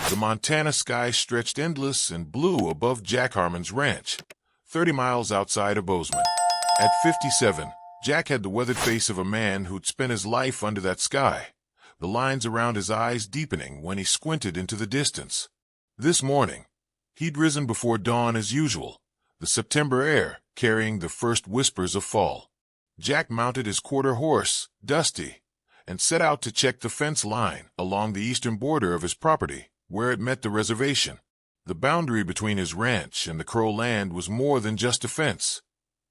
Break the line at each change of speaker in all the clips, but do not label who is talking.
The Montana sky stretched endless and blue above Jack Harmon's ranch, 30 miles outside of Bozeman. At 57, Jack had the weathered face of a man who'd spent his life under that sky, the lines around his eyes deepening when he squinted into the distance. This morning, he'd risen before dawn as usual, the September air carrying the first whispers of fall. Jack mounted his quarter horse, Dusty, and set out to check the fence line along the eastern border of his property, where it met the reservation. The boundary between his ranch and the Crow land was more than just a fence.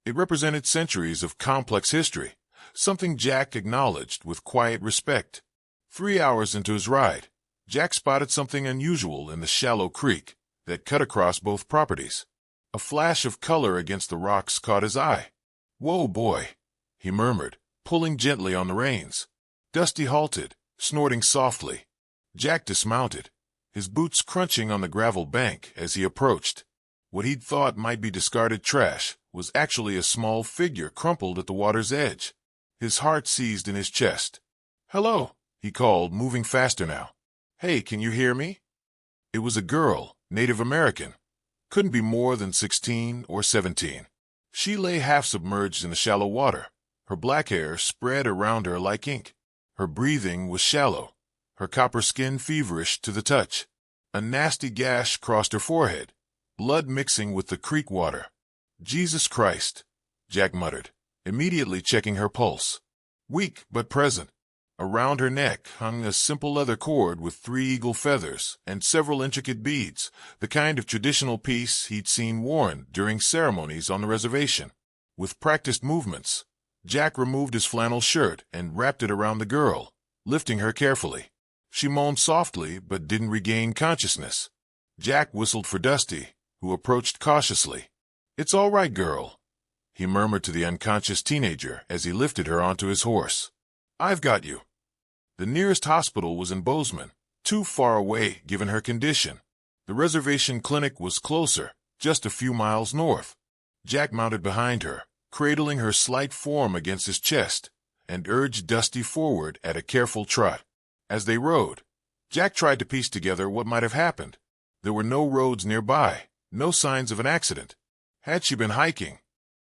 It represented centuries of complex history, something Jack acknowledged with quiet respect. 3 hours into his ride, Jack spotted something unusual in the shallow creek that cut across both properties. A flash of color against the rocks caught his eye. "Whoa, boy," he murmured, pulling gently on the reins. Dusty halted, snorting softly. Jack dismounted, his boots crunching on the gravel bank as he approached. What he'd thought might be discarded trash was actually a small figure crumpled at the water's edge. His heart seized in his chest. "Hello," he called, moving faster now. "Hey, can you hear me?" It was a girl, Native American. Couldn't be more than 16 or 17. She lay half submerged in the shallow water, her black hair spread around her like ink. Her breathing was shallow, her copper skin feverish to the touch. A nasty gash crossed her forehead, blood mixing with the creek water. "Jesus Christ," Jack muttered, immediately checking her pulse. Weak but present. Around her neck hung a simple leather cord with 3 eagle feathers and several intricate beads, the kind of traditional piece he'd seen worn during ceremonies on the reservation. With practiced movements, Jack removed his flannel shirt and wrapped it around the girl, lifting her carefully. She moaned softly but didn't regain consciousness. Jack whistled for Dusty, who approached cautiously. "It's all right, girl," he murmured to the unconscious teenager as he lifted her onto his horse. "I've got you." The nearest hospital was in Bozeman, too far away given her condition. The reservation clinic was closer, just a few miles north. Jack mounted behind her, cradling her slight form against his chest, and urged Dusty forward at a careful trot. As they rode, Jack tried to piece together what might have happened. There were no roads nearby, no signs of an accident. Had she been hiking?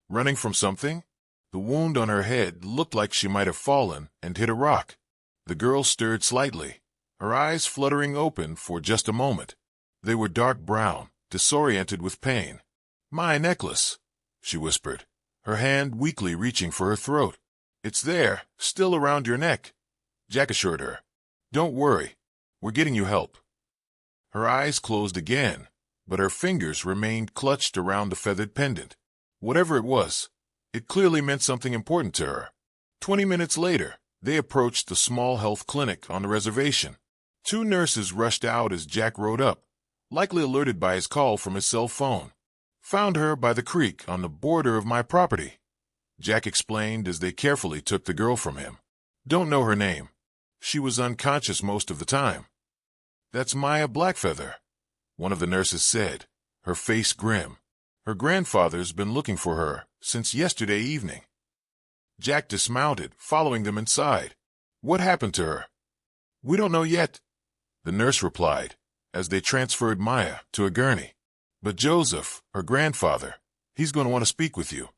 Running from something? The wound on her head looked like she might have fallen and hit a rock. The girl stirred slightly, her eyes fluttering open for just a moment. They were dark brown, disoriented with pain. "My necklace," she whispered, her hand weakly reaching for her throat. "It's there, still around your neck," Jack assured her. "Don't worry, we're getting you help." Her eyes closed again, but her fingers remained clutched around the feathered pendant. Whatever it was, it clearly meant something important to her. 20 minutes later, they approached the small health clinic on the reservation. 2 nurses rushed out as Jack rode up, likely alerted by his call from his cell phone. "Found her by the creek on the border of my property," Jack explained as they carefully took the girl from him. "Don't know her name. She was unconscious most of the time." "That's Maya Blackfeather," one of the nurses said, her face grim. "Her grandfather's been looking for her since yesterday evening." Jack dismounted, following them inside. "What happened to her?" "We don't know yet," the nurse replied, as they transferred Maya to a gurney. "But Joseph, her grandfather, he's going to want to speak with you."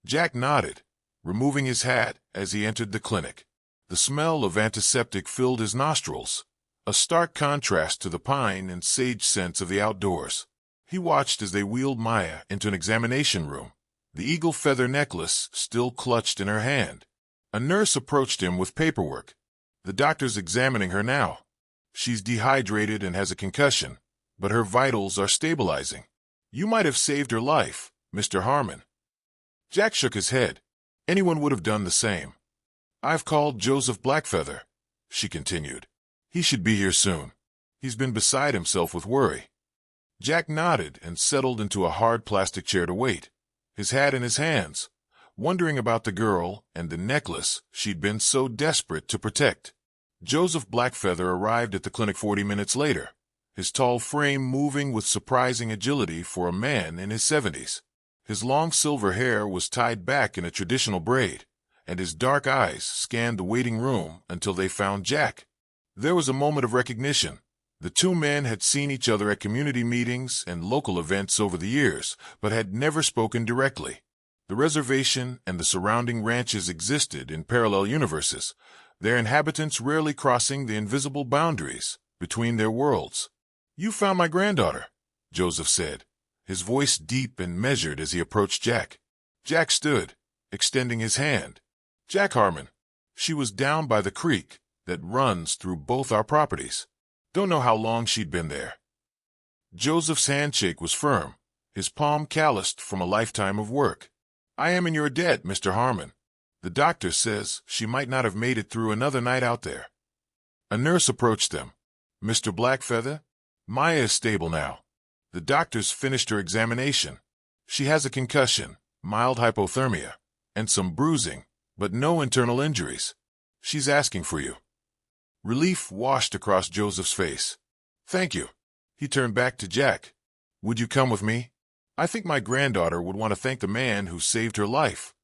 Jack nodded, removing his hat as he entered the clinic. The smell of antiseptic filled his nostrils, a stark contrast to the pine and sage scents of the outdoors. He watched as they wheeled Maya into an examination room, the eagle feather necklace still clutched in her hand. A nurse approached him with paperwork. "The doctor's examining her now. She's dehydrated and has a concussion, but her vitals are stabilizing. You might have saved her life, Mr. Harmon." Jack shook his head. Anyone would have done the same. "I've called Joseph Blackfeather," she continued. "He should be here soon. He's been beside himself with worry." Jack nodded and settled into a hard plastic chair to wait, his hat in his hands, wondering about the girl and the necklace she'd been so desperate to protect. Joseph Blackfeather arrived at the clinic 40 minutes later, his tall frame moving with surprising agility for a man in his 70s. His long silver hair was tied back in a traditional braid, and his dark eyes scanned the waiting room until they found Jack. There was a moment of recognition, The two men had seen each other at community meetings and local events over the years, but had never spoken directly. The reservation and the surrounding ranches existed in parallel universes, their inhabitants rarely crossing the invisible boundaries between their worlds. "You found my granddaughter," Joseph said, his voice deep and measured as he approached Jack. Jack stood, extending his hand. "Jack Harmon. She was down by the creek that runs through both our properties. Don't know how long she'd been there." Joseph's handshake was firm, his palm calloused from a lifetime of work. "I am in your debt, Mr. Harmon. The doctor says she might not have made it through another night out there." A nurse approached them. "Mr. Blackfeather, Maya is stable now. The doctors finished her examination. She has a concussion, mild hypothermia, and some bruising, but no internal injuries. She's asking for you." Relief washed across Joseph's face. "Thank you." He turned back to Jack. "Would you come with me? I think my granddaughter would want to thank the man who saved her life."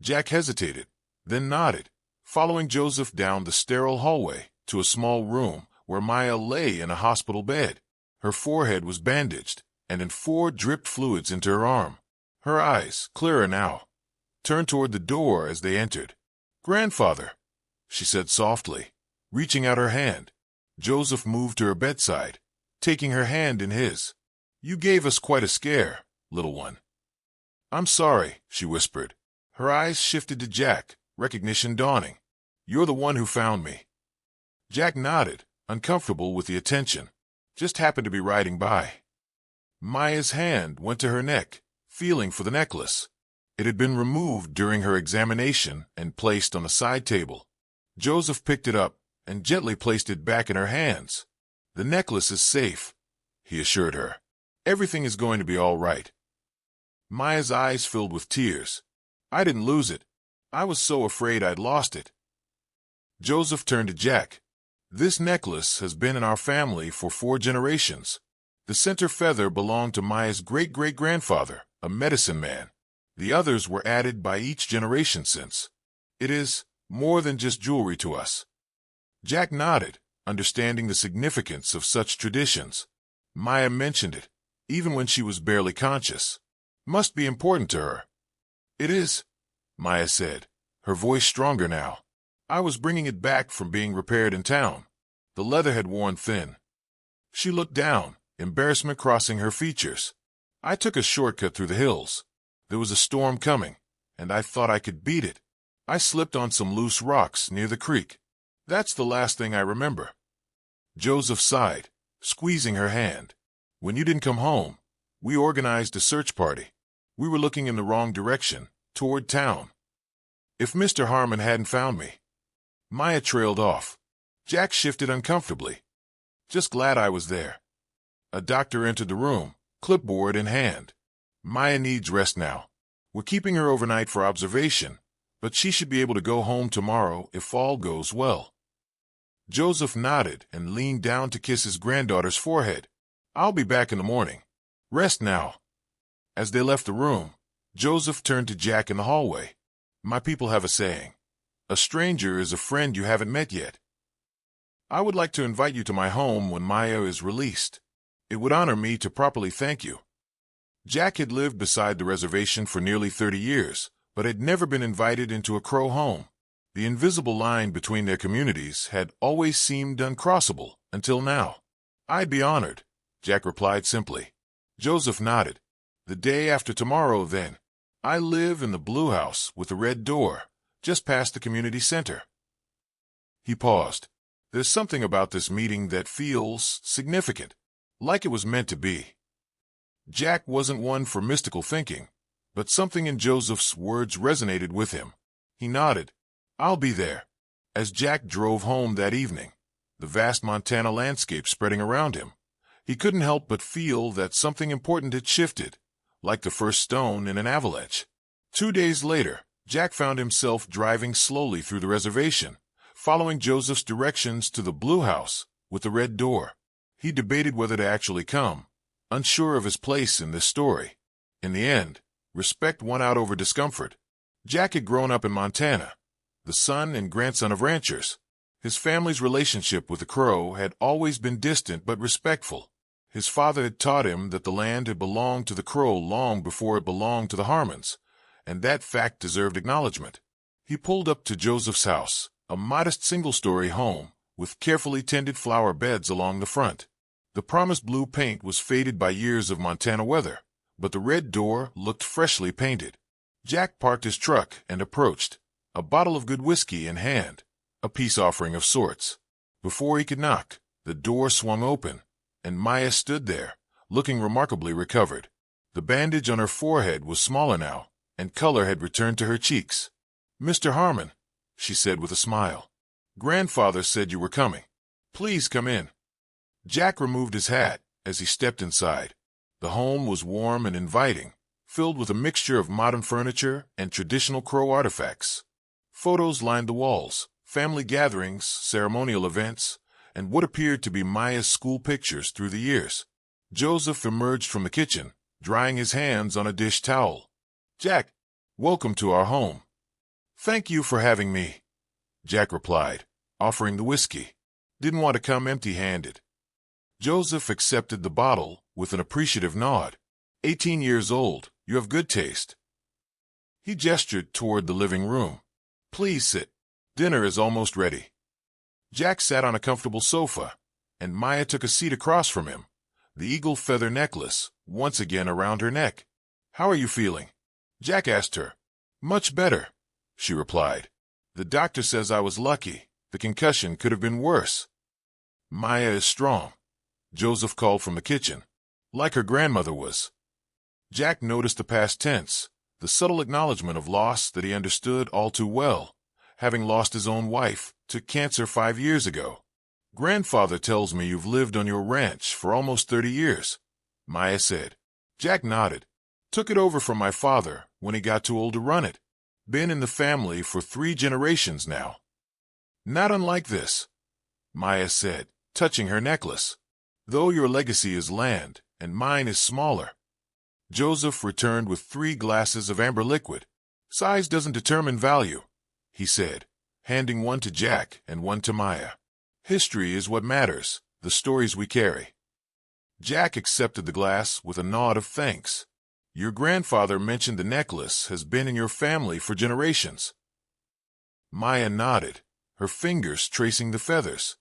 Jack hesitated, then nodded, following Joseph down the sterile hallway to a small room where Maya lay in a hospital bed. Her forehead was bandaged, and in 4 dripped fluids into her arm. Her eyes, clearer now, turned toward the door as they entered. "Grandfather," she said softly, reaching out her hand. Joseph moved to her bedside, taking her hand in his. "You gave us quite a scare, little one." "I'm sorry," she whispered. Her eyes shifted to Jack, recognition dawning. "You're the one who found me." Jack nodded, uncomfortable with the attention. "Just happened to be riding by." Maya's hand went to her neck, feeling for the necklace. It had been removed during her examination and placed on a side table. Joseph picked it up and gently placed it back in her hands. "The necklace is safe," he assured her. "Everything is going to be all right." Maya's eyes filled with tears. "I didn't lose it. I was so afraid I'd lost it." Joseph turned to Jack. "This necklace has been in our family for 4 generations. The center feather belonged to Maya's great-great-grandfather, a medicine man. The others were added by each generation since. It is more than just jewelry to us." Jack nodded, understanding the significance of such traditions. Maya mentioned it, even when she was barely conscious. Must be important to her. "It is," Maya said, her voice stronger now. "I was bringing it back from being repaired in town. The leather had worn thin." She looked down, embarrassment crossing her features. "I took a shortcut through the hills. There was a storm coming, and I thought I could beat it. I slipped on some loose rocks near the creek. That's the last thing I remember." Joseph sighed, squeezing her hand. "When you didn't come home, we organized a search party. We were looking in the wrong direction, toward town. If Mr. Harmon hadn't found me..." Maya trailed off. Jack shifted uncomfortably. "Just glad I was there." A doctor entered the room, clipboard in hand. "Maya needs rest now. We're keeping her overnight for observation, but she should be able to go home tomorrow if all goes well." Joseph nodded and leaned down to kiss his granddaughter's forehead. "I'll be back in the morning. Rest now." As they left the room, Joseph turned to Jack in the hallway. "My people have a saying. A stranger is a friend you haven't met yet. I would like to invite you to my home when Maya is released. It would honor me to properly thank you." Jack had lived beside the reservation for nearly 30 years, but had never been invited into a Crow home. The invisible line between their communities had always seemed uncrossable until now. "I'd be honored," Jack replied simply. Joseph nodded. "The day after tomorrow, then. I live in the blue house with the red door, just past the community center." He paused. "There's something about this meeting that feels significant, like it was meant to be." Jack wasn't one for mystical thinking, but something in Joseph's words resonated with him. He nodded. "I'll be there." As Jack drove home that evening, the vast Montana landscape spreading around him, he couldn't help but feel that something important had shifted, like the first stone in an avalanche. 2 days later, Jack found himself driving slowly through the reservation, following Joseph's directions to the blue house with the red door. He debated whether to actually come, unsure of his place in this story. In the end, respect won out over discomfort. Jack had grown up in Montana, the son and grandson of ranchers. His family's relationship with the crow had always been distant but respectful. His father had taught him that the land had belonged to the crow long before it belonged to the Harmons, and that fact deserved acknowledgement. He pulled up to Joseph's house, a modest single-story home, with carefully tended flower beds along the front. The promised blue paint was faded by years of Montana weather, but the red door looked freshly painted. Jack parked his truck and approached, a bottle of good whiskey in hand, a peace offering of sorts. Before he could knock, the door swung open, and Maya stood there, looking remarkably recovered. The bandage on her forehead was smaller now, and color had returned to her cheeks. "Mr. Harmon," she said with a smile, "Grandfather said you were coming. Please come in." Jack removed his hat as he stepped inside. The home was warm and inviting, filled with a mixture of modern furniture and traditional crow artifacts. Photos lined the walls, family gatherings, ceremonial events, and what appeared to be Maya's school pictures through the years. Joseph emerged from the kitchen, drying his hands on a dish towel. "Jack, welcome to our home." "Thank you for having me," Jack replied, offering the whiskey. "Didn't want to come empty-handed." Joseph accepted the bottle with an appreciative nod. 18 years old, you have good taste." He gestured toward the living room. "Please sit. Dinner is almost ready." Jack sat on a comfortable sofa, and Maya took a seat across from him, the eagle feather necklace once again around her neck. "How are you feeling?" Jack asked her. "Much better," she replied. "The doctor says I was lucky. The concussion could have been worse." "Maya is strong," Joseph called from the kitchen, "like her grandmother was." Jack noticed the past tense, the subtle acknowledgement of loss that he understood all too well, having lost his own wife to cancer 5 years ago. "Grandfather tells me you've lived on your ranch for almost 30 years, Maya said. Jack nodded. "Took it over from my father when he got too old to run it. Been in the family for 3 generations now." "Not unlike this," Maya said, touching her necklace. "Though your legacy is land, and mine is smaller." Joseph returned with 3 glasses of amber liquid. "Size doesn't determine value," he said, handing one to Jack and one to Maya. "History is what matters, the stories we carry." Jack accepted the glass with a nod of thanks. "Your grandfather mentioned the necklace has been in your family for generations." Maya nodded, her fingers tracing the feathers.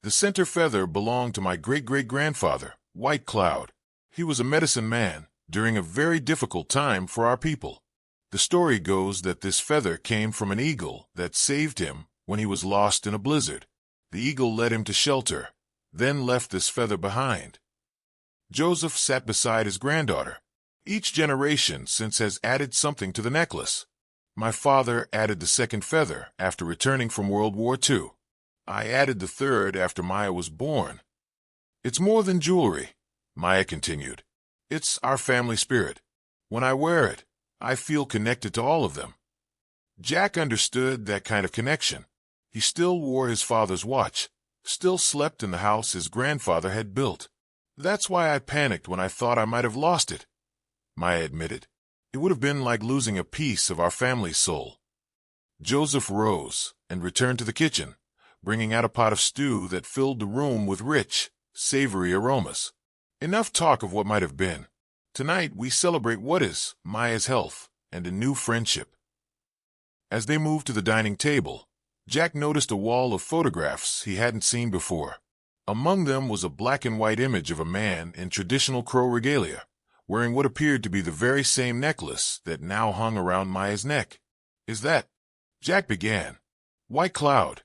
"The center feather belonged to my great-great-grandfather, White Cloud. He was a medicine man during a very difficult time for our people. The story goes that this feather came from an eagle that saved him when he was lost in a blizzard. The eagle led him to shelter, then left this feather behind." Joseph sat beside his granddaughter. "Each generation since has added something to the necklace. My father added the 2nd feather after returning from World War II. I added the 3rd after Maya was born. It's more than jewelry," Maya continued. "It's our family spirit. When I wear it, I feel connected to all of them." Jack understood that kind of connection. He still wore his father's watch, still slept in the house his grandfather had built. "That's why I panicked when I thought I might have lost it," Maya admitted. "It would have been like losing a piece of our family's soul." Joseph rose and returned to the kitchen, bringing out a pot of stew that filled the room with rich, savory aromas. "Enough talk of what might have been. Tonight we celebrate what is, Maya's health, and a new friendship." As they moved to the dining table, Jack noticed a wall of photographs he hadn't seen before. Among them was a black-and-white image of a man in traditional crow regalia, wearing what appeared to be the very same necklace that now hung around Maya's neck. "Is that—" Jack began. "White Cloud,"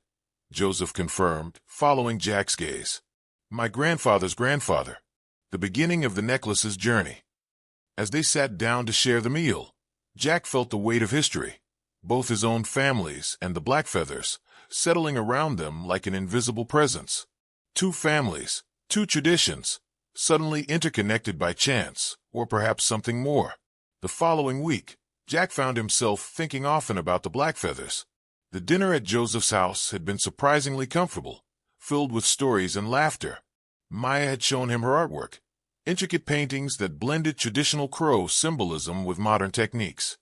Joseph confirmed, following Jack's gaze. "My grandfather's grandfather. The beginning of the necklace's journey." As they sat down to share the meal, Jack felt the weight of history, both his own family's and the Blackfeathers, settling around them like an invisible presence. 2 families, 2 traditions, suddenly interconnected by chance, or perhaps something more. The following week, Jack found himself thinking often about the Blackfeathers. The dinner at Joseph's house had been surprisingly comfortable, filled with stories and laughter. Maya had shown him her artwork, intricate paintings that blended traditional crow symbolism with modern techniques.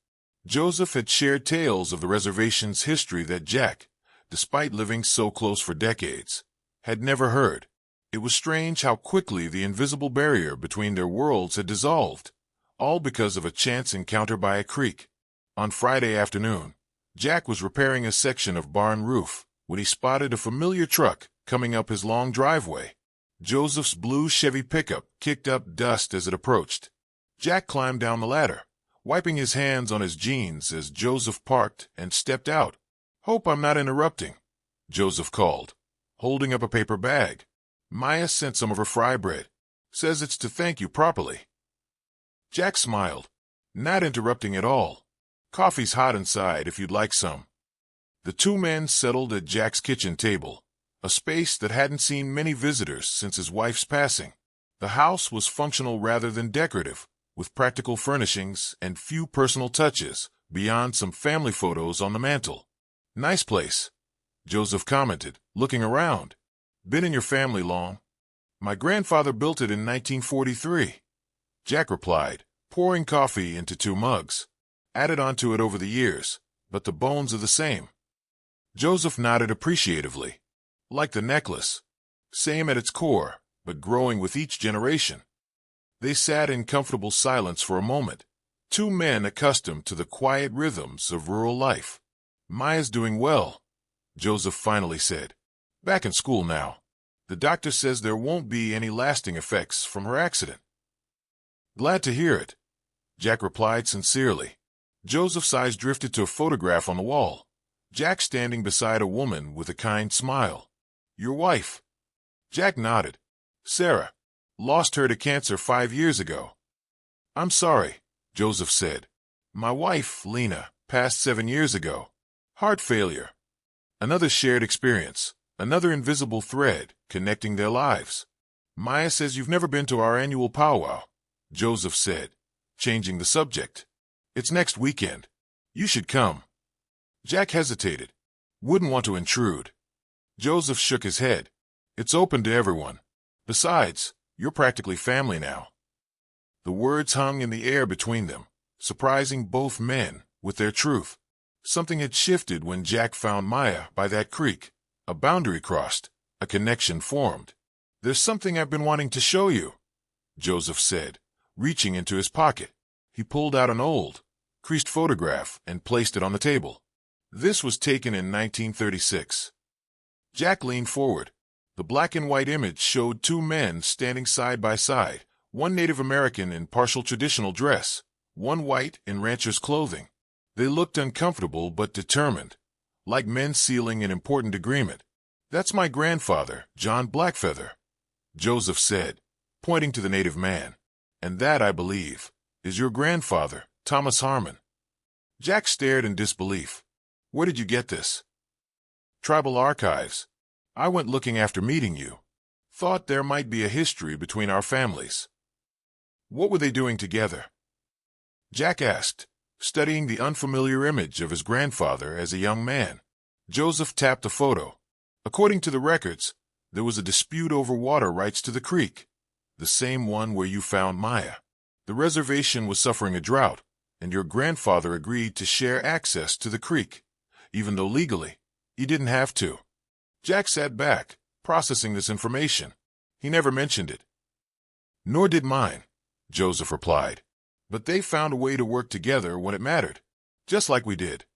Joseph had shared tales of the reservation's history that Jack, despite living so close for decades, had never heard. It was strange how quickly the invisible barrier between their worlds had dissolved, all because of a chance encounter by a creek. On Friday afternoon, Jack was repairing a section of barn roof when he spotted a familiar truck coming up his long driveway. Joseph's blue Chevy pickup kicked up dust as it approached. Jack climbed down the ladder, wiping his hands on his jeans as Joseph parked and stepped out. "Hope I'm not interrupting," Joseph called, holding up a paper bag. "Maya sent some of her fry bread. Says it's to thank you properly." Jack smiled. "Not interrupting at all. Coffee's hot inside if you'd like some." The two men settled at Jack's kitchen table, a space that hadn't seen many visitors since his wife's passing. The house was functional rather than decorative, with practical furnishings and few personal touches, beyond some family photos on the mantel. "Nice place," Joseph commented, looking around. "Been in your family long?" "My grandfather built it in 1943, Jack replied, pouring coffee into 2 mugs. "Added onto it over the years, but the bones are the same." Joseph nodded appreciatively. "Like the necklace. Same at its core, but growing with each generation." They sat in comfortable silence for a moment, 2 men accustomed to the quiet rhythms of rural life. "Maya's doing well," Joseph finally said. "Back in school now. The doctor says there won't be any lasting effects from her accident." "Glad to hear it," Jack replied sincerely. Joseph's eyes drifted to a photograph on the wall. Jack standing beside a woman with a kind smile. "Your wife?" Jack nodded. "Sarah. Lost her to cancer 5 years ago." "I'm sorry," Joseph said. "My wife, Lena, passed 7 years ago. Heart failure." Another shared experience, another invisible thread connecting their lives. "Maya says you've never been to our annual powwow," Joseph said, changing the subject. "It's next weekend. You should come." Jack hesitated. "Wouldn't want to intrude." Joseph shook his head. "It's open to everyone. Besides, you're practically family now." The words hung in the air between them, surprising both men with their truth. Something had shifted when Jack found Maya by that creek. A boundary crossed, a connection formed. "There's something I've been wanting to show you," Joseph said, reaching into his pocket. He pulled out an old, creased photograph and placed it on the table. This was taken in 1936. Jack leaned forward. The black and white image showed 2 men standing side by side, one Native American in partial traditional dress, one white in rancher's clothing. They looked uncomfortable but determined, like men sealing an important agreement. "That's my grandfather, John Blackfeather," Joseph said, pointing to the native man. "And that, I believe, is your grandfather, Thomas Harmon." Jack stared in disbelief. "Where did you get this?" "Tribal archives. I went looking after meeting you. Thought there might be a history between our families." "What were they doing together?" Jack asked, studying the unfamiliar image of his grandfather as a young man. Joseph tapped the photo. "According to the records, there was a dispute over water rights to the creek, the same one where you found Maya. The reservation was suffering a drought, and your grandfather agreed to share access to the creek, even though legally, he didn't have to." Jack sat back, processing this information. He never mentioned it. "Nor did mine," Joseph replied. "But they found a way to work together when it mattered, just like we did."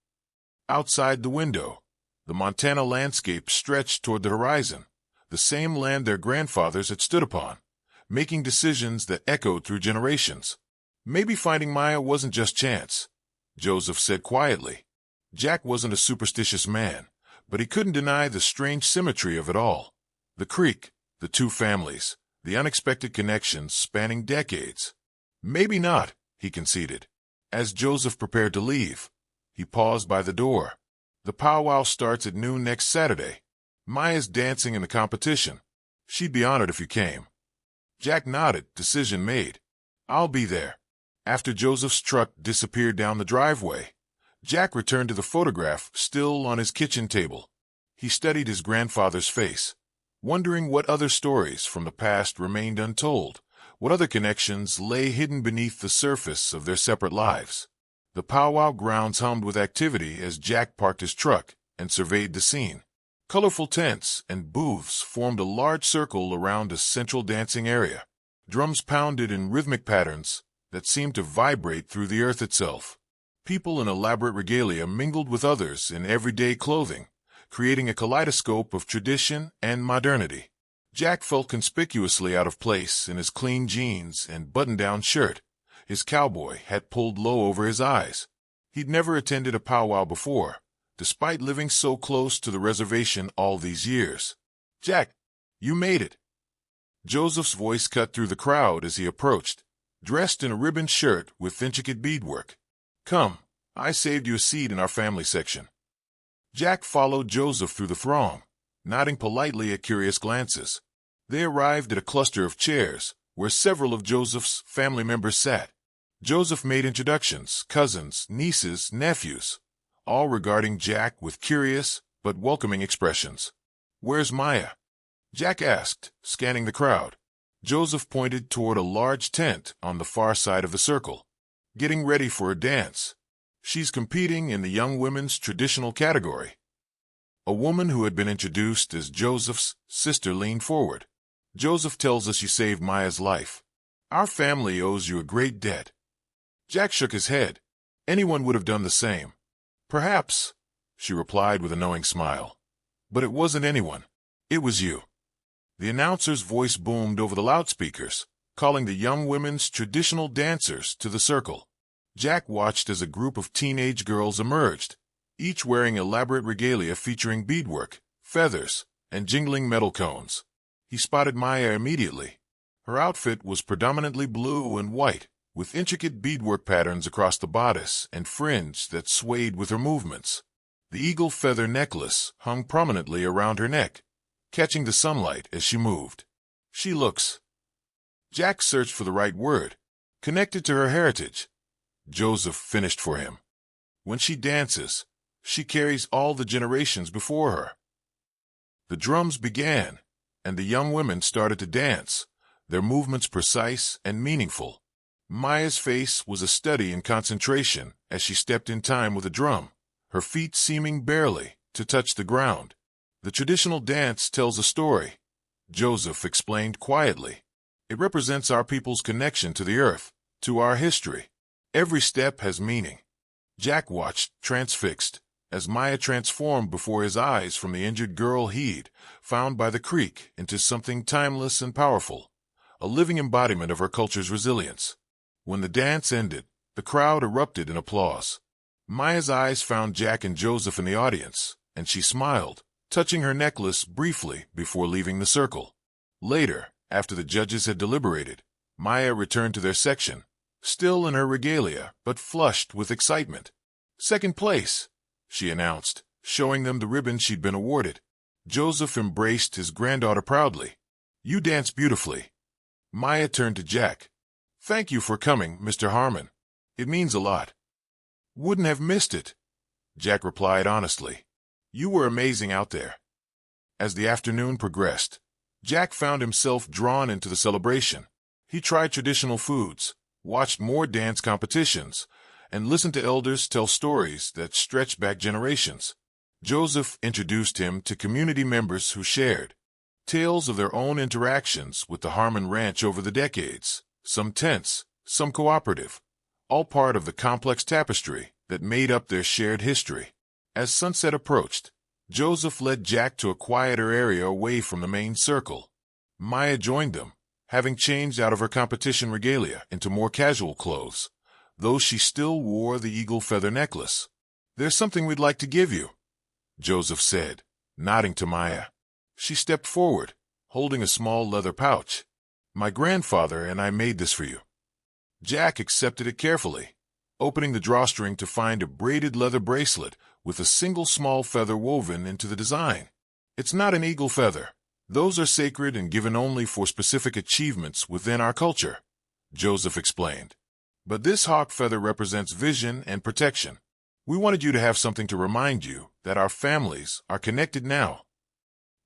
Outside the window, the Montana landscape stretched toward the horizon, the same land their grandfathers had stood upon, making decisions that echoed through generations. "Maybe finding Maya wasn't just chance," Joseph said quietly. Jack wasn't a superstitious man, but he couldn't deny the strange symmetry of it all. The creek, the 2 families, the unexpected connections spanning decades. "Maybe not," he conceded. As Joseph prepared to leave, he paused by the door. "The powwow starts at noon next Saturday. Maya's dancing in the competition. She'd be honored if you came." Jack nodded, decision made. "I'll be there." After Joseph's truck disappeared down the driveway, Jack returned to the photograph still on his kitchen table. He studied his grandfather's face, wondering what other stories from the past remained untold, what other connections lay hidden beneath the surface of their separate lives. The powwow grounds hummed with activity as Jack parked his truck and surveyed the scene. Colorful tents and booths formed a large circle around a central dancing area. Drums pounded in rhythmic patterns that seemed to vibrate through the earth itself. People in elaborate regalia mingled with others in everyday clothing, creating a kaleidoscope of tradition and modernity. Jack felt conspicuously out of place in his clean jeans and button-down shirt, his cowboy hat pulled low over his eyes. He'd never attended a powwow before, despite living so close to the reservation all these years. "Jack, you made it." Joseph's voice cut through the crowd as he approached, dressed in a ribbon shirt with intricate beadwork. "Come, I saved you a seat in our family section." Jack followed Joseph through the throng, nodding politely at curious glances. They arrived at a cluster of chairs, where several of Joseph's family members sat. Joseph made introductions, cousins, nieces, nephews, all regarding Jack with curious but welcoming expressions. "Where's Maya?" Jack asked, scanning the crowd. Joseph pointed toward a large tent on the far side of the circle. "Getting ready for a dance. She's competing in the young women's traditional category." A woman who had been introduced as Joseph's sister leaned forward. "Joseph tells us you saved Maya's life. Our family owes you a great debt." Jack shook his head. "Anyone would have done the same." "Perhaps," she replied with a knowing smile. "But it wasn't anyone. It was you." The announcer's voice boomed over the loudspeakers, calling the young women's traditional dancers to the circle. Jack watched as a group of teenage girls emerged, each wearing elaborate regalia featuring beadwork, feathers, and jingling metal cones. He spotted Maya immediately. Her outfit was predominantly blue and white, with intricate beadwork patterns across the bodice and fringe that swayed with her movements. The eagle feather necklace hung prominently around her neck, catching the sunlight as she moved. "She looks—" Jack searched for the right word. "Connected to her heritage." Joseph finished for him. "When she dances, she carries all the generations before her." The drums began, and the young women started to dance, their movements precise and meaningful. Maya's face was a study in concentration as she stepped in time with the drum, her feet seeming barely to touch the ground. "The traditional dance tells a story," Joseph explained quietly. "It represents our people's connection to the earth, to our history. Every step has meaning." Jack watched, transfixed, as Maya transformed before his eyes from the injured girl he'd found by the creek into something timeless and powerful, a living embodiment of her culture's resilience. When the dance ended, the crowd erupted in applause. Maya's eyes found Jack and Joseph in the audience, and she smiled, touching her necklace briefly before leaving the circle. Later, after the judges had deliberated, Maya returned to their section, still in her regalia but flushed with excitement. "Second place," she announced, showing them the ribbon she'd been awarded. Joseph embraced his granddaughter proudly. "You dance beautifully." Maya turned to Jack. "Thank you for coming, Mr. Harmon. It means a lot." "Wouldn't have missed it," Jack replied honestly. "You were amazing out there." As the afternoon progressed, Jack found himself drawn into the celebration. He tried traditional foods, watched more dance competitions, and listened to elders tell stories that stretched back generations. Joseph introduced him to community members who shared tales of their own interactions with the Harmon Ranch over the decades, some tense, some cooperative, all part of the complex tapestry that made up their shared history. As sunset approached, Joseph led Jack to a quieter area away from the main circle. Maya joined them, having changed out of her competition regalia into more casual clothes, though she still wore the eagle feather necklace. "There's something we'd like to give you," Joseph said, nodding to Maya. She stepped forward, holding a small leather pouch. "My grandfather and I made this for you." Jack accepted it carefully, opening the drawstring to find a braided leather bracelet with a single small feather woven into the design. "It's not an eagle feather. Those are sacred and given only for specific achievements within our culture," Joseph explained. "But this hawk feather represents vision and protection. We wanted you to have something to remind you that our families are connected now."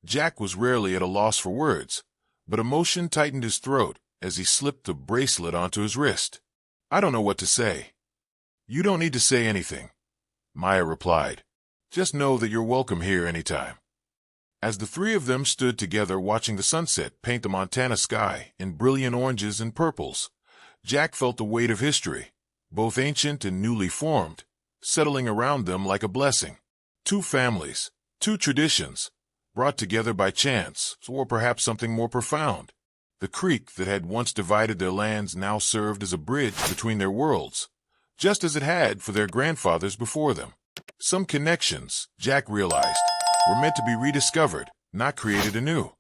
Jack was rarely at a loss for words, but emotion tightened his throat as he slipped the bracelet onto his wrist. "I don't know what to say." "You don't need to say anything," Maya replied. "Just know that you're welcome here anytime." As the three of them stood together watching the sunset paint the Montana sky in brilliant oranges and purples, Jack felt the weight of history, both ancient and newly formed, settling around them like a blessing. Two families, two traditions, brought together by chance, or perhaps something more profound. The creek that had once divided their lands now served as a bridge between their worlds, just as it had for their grandfathers before them. Some connections, Jack realized, were meant to be rediscovered, not created anew.